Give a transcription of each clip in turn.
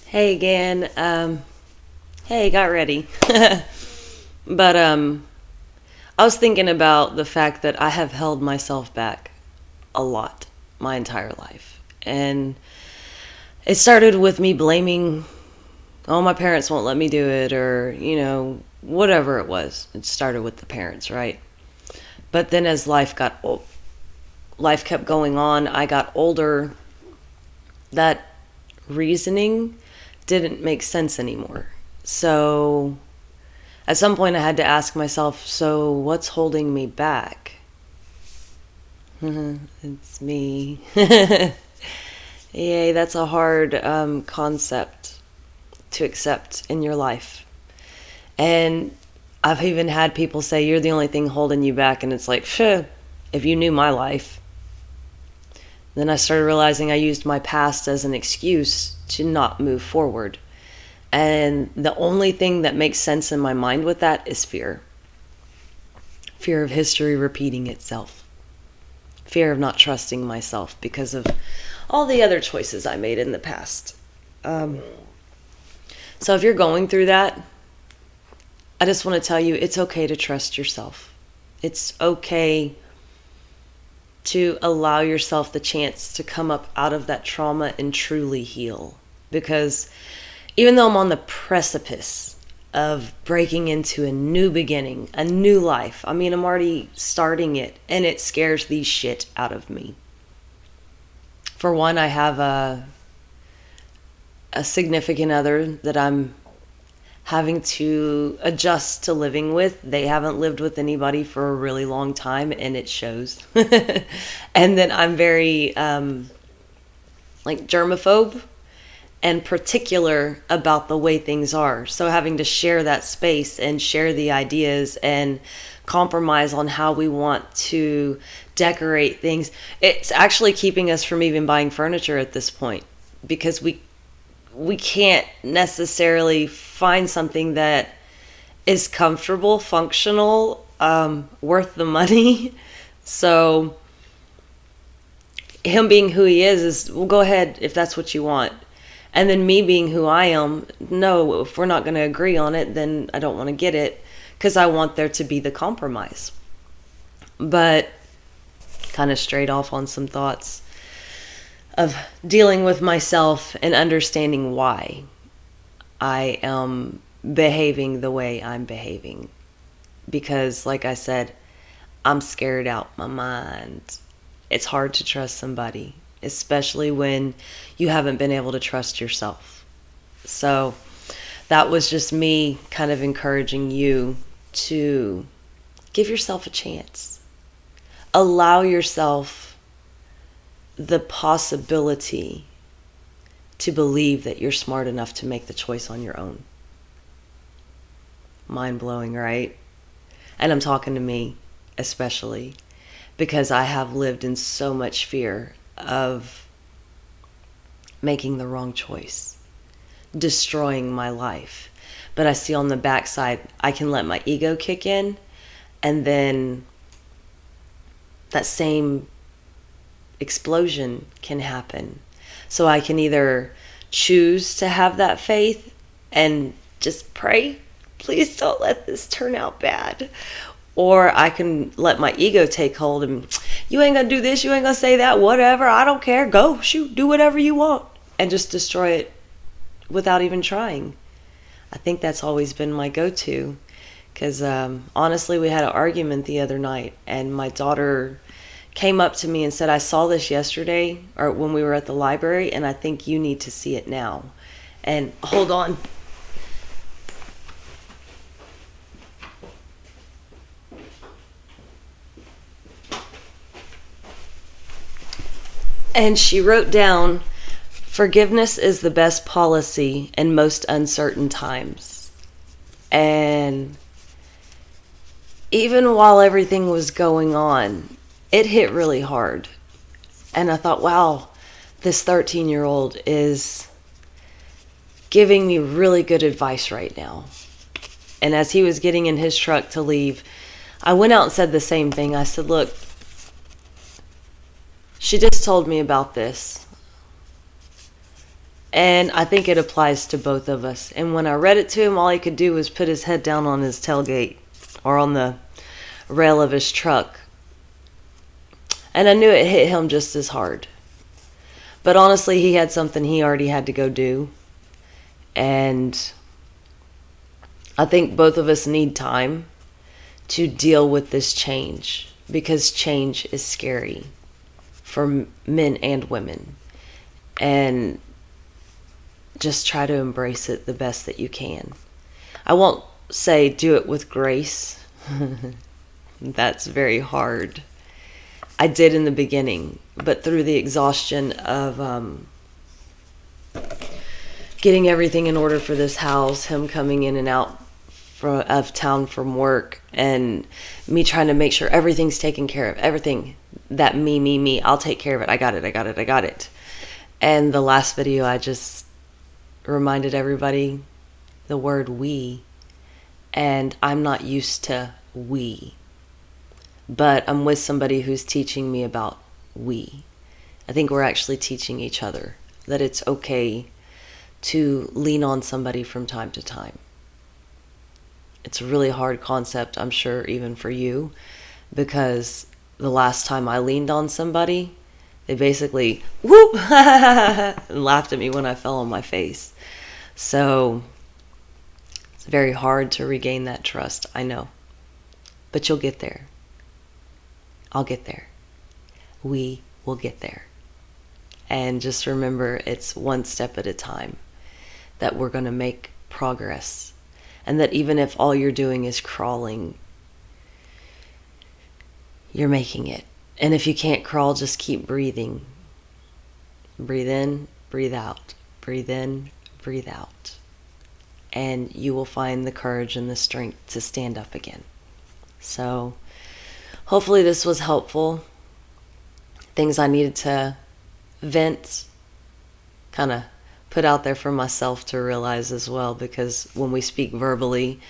Hey again. Hey, got ready. But I was thinking about the fact that I have held myself back a lot my entire life. And it started with me blaming, oh, my parents won't let me do it, or, whatever it was. It started with the parents, right? But then as life kept going on, I got older, that reasoning didn't make sense anymore. So at some point, I had to ask myself, so what's holding me back? It's me. Yay, that's a hard concept to accept in your life. And I've even had people say, you're the only thing holding you back. And it's like, phew, if you knew my life. Then I started realizing I used my past as an excuse to not move forward. And the only thing that makes sense in my mind with that is fear. Fear of history repeating itself. Fear of not trusting myself because of all the other choices I made in the past. So if you're going through that, I just want to tell you it's okay to trust yourself. It's okay to allow yourself the chance to come up out of that trauma and truly heal. Because even though I'm on the precipice of breaking into a new beginning, a new life, I mean, I'm already starting it, and it scares the shit out of me. For one, I have a significant other that I'm having to adjust to living with. They haven't lived with anybody for a really long time, and it shows. And then I'm very germaphobe and particular about the way things are. So having to share that space and share the ideas and compromise on how we want to decorate things, it's actually keeping us from even buying furniture at this point, because we can't necessarily find something that is comfortable, functional, worth the money. So him being who he is, well, go ahead if that's what you want. And then me being who I am, no, if we're not going to agree on it, then I don't want to get it, because I want there to be the compromise. But kind of straight off on some thoughts of dealing with myself and understanding why I am behaving the way I'm behaving. Because, like I said, I'm scared out my mind. It's hard to trust somebody, especially when you haven't been able to trust yourself. So that was just me kind of encouraging you to give yourself a chance. Allow yourself the possibility to believe that you're smart enough to make the choice on your own. Mind blowing, right? And I'm talking to me especially, because I have lived in so much fear of making the wrong choice, destroying my life. But I see on the backside, I can let my ego kick in, and then that same explosion can happen. So I can either choose to have that faith and just pray, please don't let this turn out bad. Or I can let my ego take hold and, you ain't gonna do this, you ain't gonna say that, whatever, I don't care, go, shoot, do whatever you want, and just destroy it without even trying. I think that's always been my go-to, because honestly, we had an argument the other night, and my daughter came up to me and said, I saw this yesterday, or when we were at the library, and I think you need to see it now. And hold on. And she wrote down, forgiveness is the best policy in most uncertain times. And even while everything was going on, it hit really hard. And I thought, wow, this 13-year-old is giving me really good advice right now. And as he was getting in his truck to leave, I went out and said the same thing. I said, look, she just told me about this. And I think it applies to both of us. And when I read it to him, all he could do was put his head down on his tailgate or on the rail of his truck. And I knew it hit him just as hard. But honestly, he had something he already had to go do. And I think both of us need time to deal with this change, because change is scary for men and women. And just try to embrace it the best that you can. I won't say do it with grace. That's very hard. I did in the beginning, but through the exhaustion of getting everything in order for this house, him coming in and out of town from work, and me trying to make sure everything's taken care of, everything that me, I'll take care of it. I got it. And the last video, I just reminded everybody the word we, and I'm not used to we, but I'm with somebody who's teaching me about we. I think we're actually teaching each other that it's okay to lean on somebody from time to time. It's a really hard concept, I'm sure, even for you, because the last time I leaned on somebody, they basically whoop and laughed at me when I fell on my face. So it's very hard to regain that trust, I know. But you'll get there. I'll get there. We will get there. And just remember, it's one step at a time that we're going to make progress. And that even if all you're doing is crawling, you're making it. And if you can't crawl, just keep breathing. Breathe in, breathe out. Breathe in, breathe out. And you will find the courage and the strength to stand up again. So hopefully this was helpful. Things I needed to vent, kind of put out there for myself to realize as well, because when we speak verbally,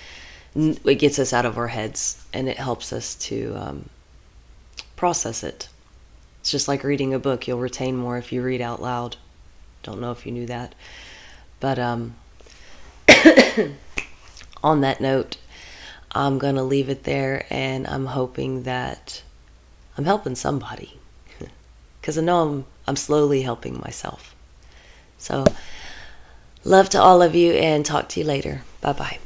it gets us out of our heads and it helps us to process it. It's just like reading a book. You'll retain more if you read out loud. Don't know if you knew that. But on that note, I'm going to leave it there, and I'm hoping that I'm helping somebody, because I know I'm slowly helping myself. So love to all of you, and talk to you later. Bye-bye.